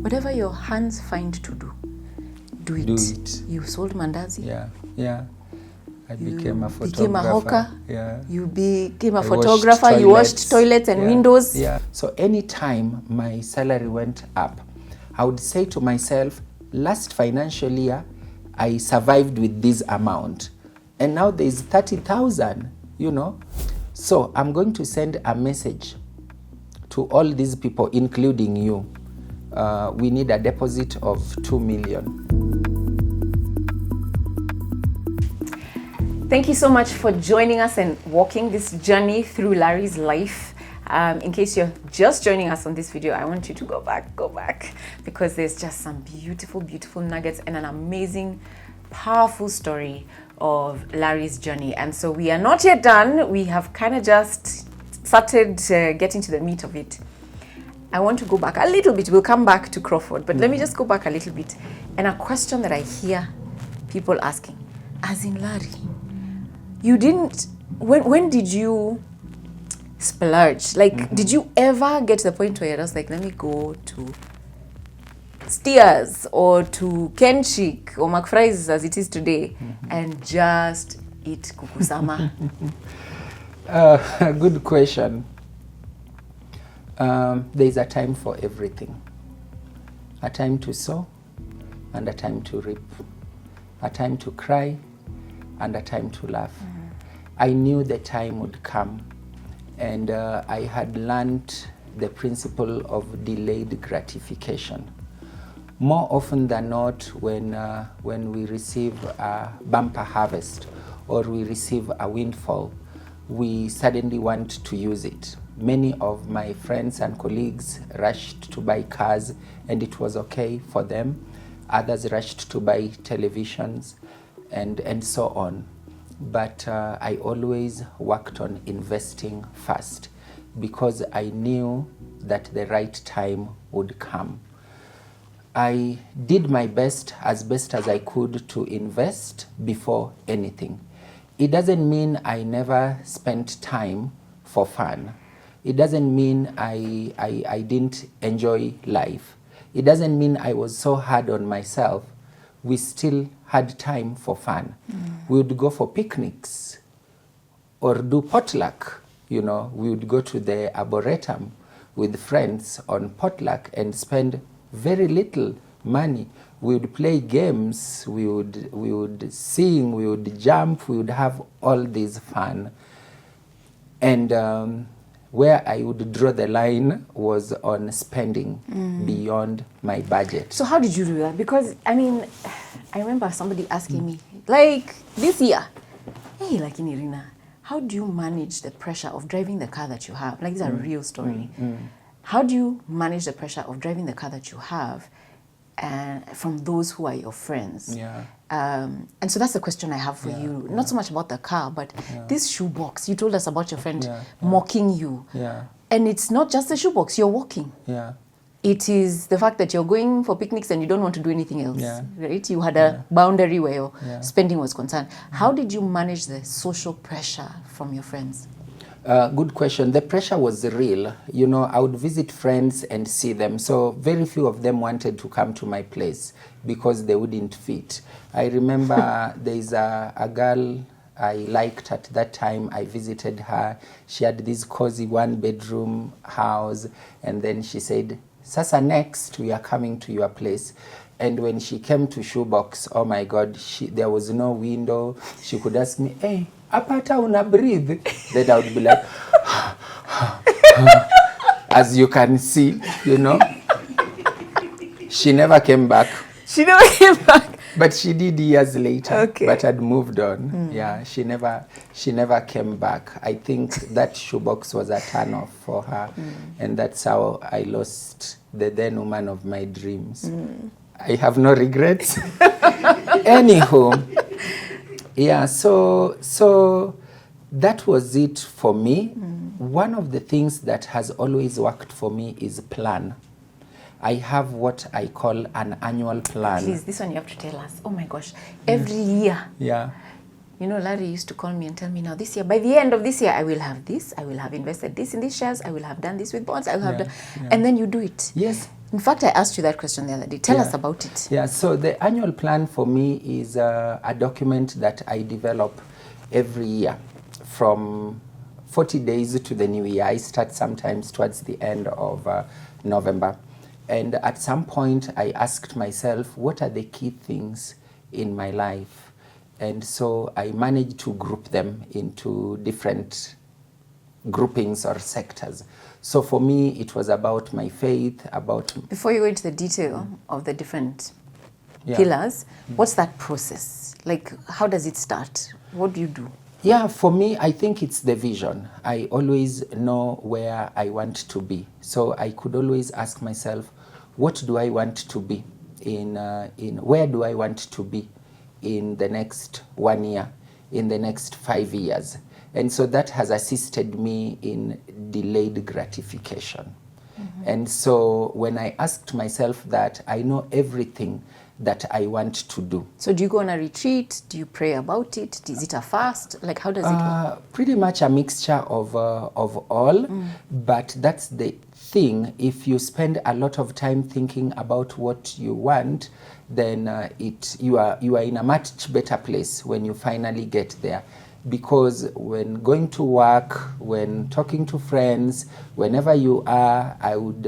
whatever your hands find to do, do it. You sold mandazi. Yeah. I became a photographer. Became a hawker. Yeah. You became a photographer. You washed toilets and windows. Yeah. So anytime my salary went up, I would say to myself, last financial year, I survived with this amount. And now there's 30,000, you know. So I'm going to send a message to all these people, including you. We need a deposit of 2 million. Thank you so much for joining us and walking this journey through Larry's life. In case you're just joining us on this video, I want you to go back, because there's just some beautiful, beautiful nuggets and an amazing, powerful story of Larry's journey. And so we are not yet done. We have kind of just started getting to the meat of it. I want to go back a little bit. We'll come back to Crawford, but let me just go back a little bit. And a question that I hear people asking, as in Larry, you didn't, when did you splurge? Like, did you ever get to the point where you're just like, let me go to Steers or to Kenchik or McFry's as it is today and just eat kukusama? Good question. There's a time for everything. A time to sow and a time to reap. A time to cry and a time to laugh. I knew the time would come, and I had learned the principle of delayed gratification. More often than not, when we receive a bumper harvest or we receive a windfall, we suddenly want to use it. Many of my friends and colleagues rushed to buy cars, and it was okay for them. Others rushed to buy televisions and so on. But I always worked on investing first because I knew that the right time would come. I did my best as I could to invest before anything. It doesn't mean I never spent time for fun. It doesn't mean I didn't enjoy life. It doesn't mean I was so hard on myself. We still had time for fun. We would go for picnics or do potluck. You know, we would go to the arboretum with friends on potluck and spend very little money. We would play games, we would sing, we would jump, we would have all this fun. And where I would draw the line was on spending beyond my budget. So how did you do that? Because, I mean, I remember somebody asking me, like, this year, hey, like in Rina, how do you manage the pressure of driving the car that you have? Like, this is a real story. How do you manage the pressure of driving the car that you have from those who are your friends? And so that's the question I have for you. Not so much about the car, but this shoebox. You told us about your friend mocking you. And it's not just the shoebox, you're walking. It is the fact that you're going for picnics and you don't want to do anything else. Right? You had a boundary where your spending was concerned. How did you manage the social pressure from your friends? Good question. The pressure was real. You know, I would visit friends and see them. So very few of them wanted to come to my place because they wouldn't fit. I remember there's a girl I liked at that time. I visited her. She had this cozy 1-bedroom house. And then she said, Sasa, next we are coming to your place. And when she came to shoebox, oh my God, there was no window. She could ask me, hey, apata una breathe? Then I would be like, as you can see, you know. She never came back. She never came back? But she did years later. Okay. But had moved on. Yeah, she never came back. I think that shoebox was a turn-off for her. And that's how I lost the then woman of my dreams. I have no regrets. Anywho, yeah, so that was it for me. One of the things that has always worked for me is plan. I have what I call an annual plan. Please, this one you have to tell us. Oh my gosh, every year. Yeah. You know, Larry used to call me and tell me, now this year, by the end of this year, I will have this, I will have invested this in these shares, I will have done this with bonds, I will have done, and then you do it. Yes. In fact, I asked you that question the other day. Tell us about it. Yeah, so the annual plan for me is a document that I develop every year from 40 days to the new year. I start sometimes towards the end of November. And at some point, I asked myself, what are the key things in my life? And so I managed to group them into different groupings or sectors. So for me, it was about my faith, about... Before you go into the detail of the different pillars, what's that process? Like, how does it start? What do you do? Yeah, for me, I think it's the vision. I always know where I want to be. So I could always ask myself, what do I want to be where do I want to be in the next 1 year, in the next 5 years? And so that has assisted me in delayed gratification. And so when I asked myself that, I know everything that I want to do. So do you go on a retreat? Do you pray about it? Is it a fast? Like, how does it work? Pretty much a mixture of all, but that's the thing. If you spend a lot of time thinking about what you want, then you are in a much better place when you finally get there. Because when going to work, when talking to friends, whenever you are, I would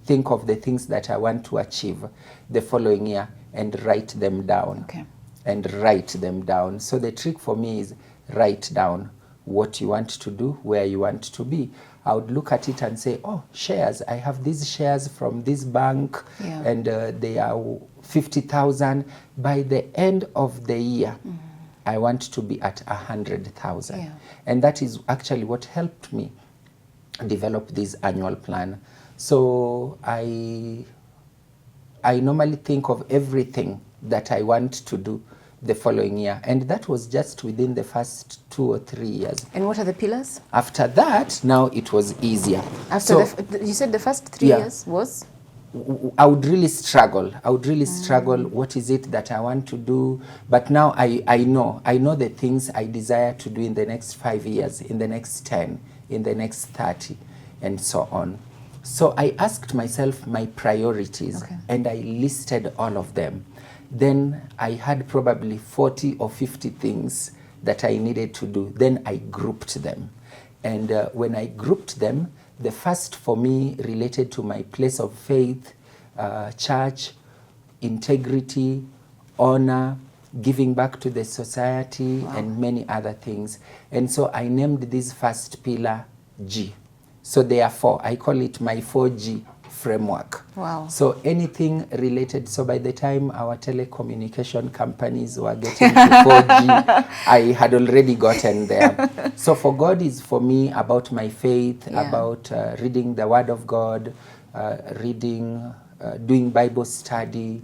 think of the things that I want to achieve the following year and write them down. Okay. And write them down. So the trick for me is write down what you want to do, where you want to be. I would look at it and say, oh, shares. I have these shares from this bank, and they are 50,000. By the end of the year, I want to be at 100,000. Yeah. And that is actually what helped me develop this annual plan. So I normally think of everything that I want to do the following year. And that was just within the first 2 or 3 years. And what are the pillars? After that, now it was easier. After you said the first 3 years was? I would really struggle. I would really struggle. What is it that I want to do? But now I know the things I desire to do in the next 5 years, in the next 10, in the next 30, and so on. So I asked myself my priorities, and I listed all of them. Then I had probably 40 or 50 things that I needed to do. Then I grouped them. And when I grouped them, the first for me related to my place of faith, church, integrity, honor, giving back to the society, and many other things. And so I named this first pillar G. So there are 4. I call it my 4G framework. Wow. So anything related, so by the time our telecommunication companies were getting to 4G, I had already gotten there. So for God is for me about my faith, about reading the Word of God, doing Bible study,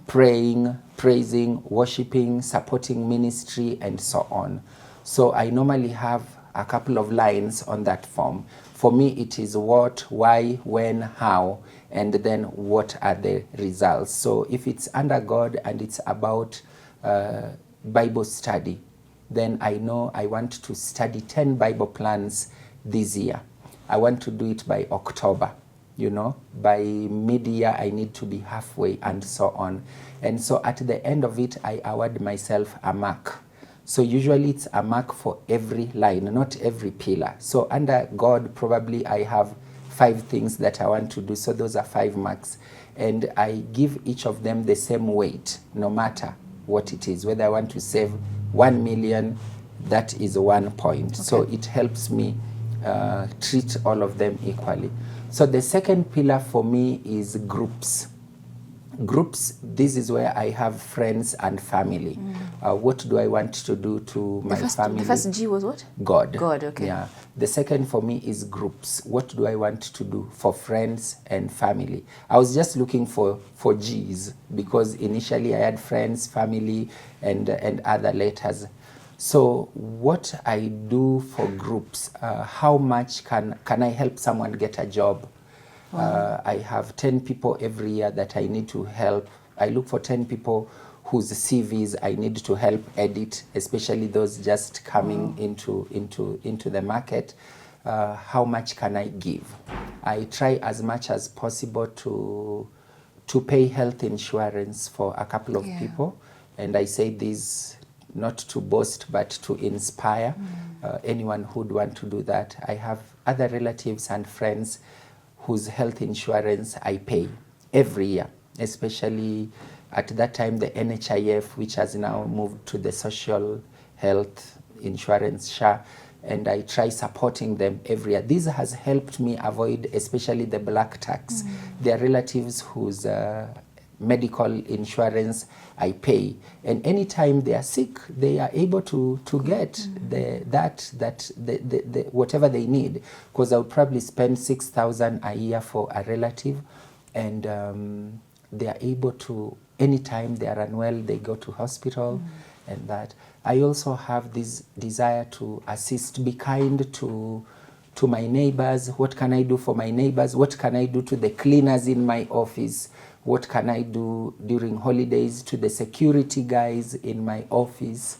praying, praising, worshiping, supporting ministry, and so on. So I normally have a couple of lines on that form. For me, it is what, why, when, how, and then what are the results. So if it's under God and it's about Bible study, then I know I want to study 10 Bible plans this year. I want to do it by October. By mid-year, I need to be halfway, and so on. And so at the end of it, I award myself a mark. So usually it's a mark for every line, not every pillar. So under God, probably I have 5 things that I want to do. So those are 5 marks. And I give each of them the same weight, no matter what it is. Whether I want to save 1 million, that is 1 point. Okay. So it helps me treat all of them equally. So the second pillar for me is groups. Groups, this is where I have friends and family. What do I want to do to my family? The first G was what? God. God, okay. Yeah. The second for me is groups. What do I want to do for friends and family? I was just looking for G's because initially I had friends, family, and other letters. So what I do for groups, how much can I help someone get a job? I have 10 people every year that I need to help. I look for 10 people whose CVs I need to help edit, especially those just coming into the market. How much can I give? I try as much as possible to pay health insurance for a couple of people, and I say this not to boast but to inspire anyone who'd want to do that. I have other relatives and friends whose health insurance I pay every year, especially at that time the NHIF, which has now moved to the social health insurance, SHA, and I try supporting them every year. This has helped me avoid especially the black tax. There are relatives whose medical insurance I pay, and anytime they are sick, they are able to get the whatever they need, because I would probably spend 6,000 a year for a relative, and they are able to, anytime they are unwell, they go to hospital, and that. I also have this desire to assist, be kind to my neighbors. What can I do for my neighbors? What can I do to the cleaners in my office? What can I do during holidays to the security guys in my office,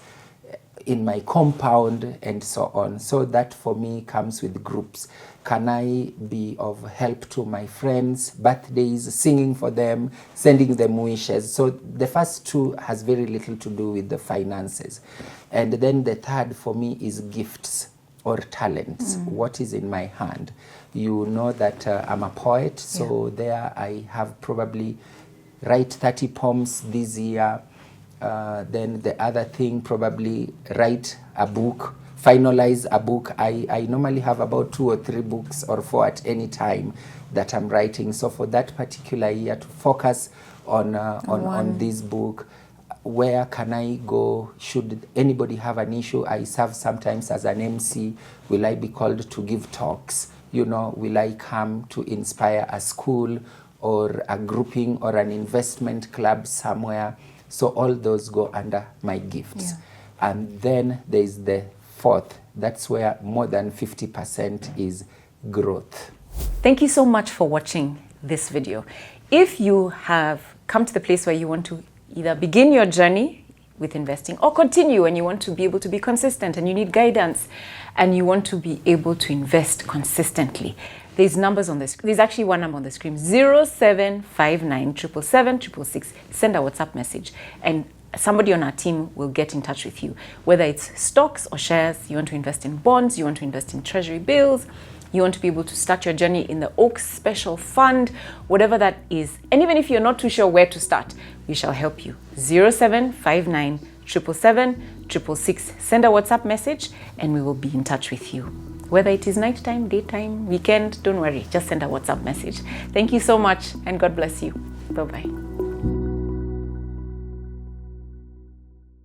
in my compound, and so on? So that for me comes with groups. Can I be of help to my friends, birthdays, singing for them, sending them wishes? So the first two has very little to do with the finances. And then the third for me is gifts or talents. What is in my hand? You know that I'm a poet, so there I have probably write 30 poems this year. Then the other thing, probably write a book, finalize a book. I normally have about 2 or 3 books or 4 at any time that I'm writing. So for that particular year, to focus on this book. Where can I go? Should anybody have an issue? I serve sometimes as an MC. Will I be called to give talks? You know, will I come to inspire a school or a grouping or an investment club somewhere? So all those go under my gifts. And then there's the fourth. That's where more than 50% is growth. Thank you so much for watching this video. If you have come to the place where you want to either begin your journey with investing or continue, and you want to be able to be consistent and you need guidance and you want to be able to invest consistently, there's numbers on the screen. There's actually one number on the screen, 0759 777 666. Send a WhatsApp message and somebody on our team will get in touch with you. Whether it's stocks or shares, you want to invest in bonds, you want to invest in treasury bills, you want to be able to start your journey in the Oaks Special Fund, whatever that is. And even if you're not too sure where to start, we shall help you. 0759 777 666. Send a WhatsApp message and we will be in touch with you. Whether it is nighttime, daytime, weekend, don't worry. Just send a WhatsApp message. Thank you so much and God bless you. Bye-bye.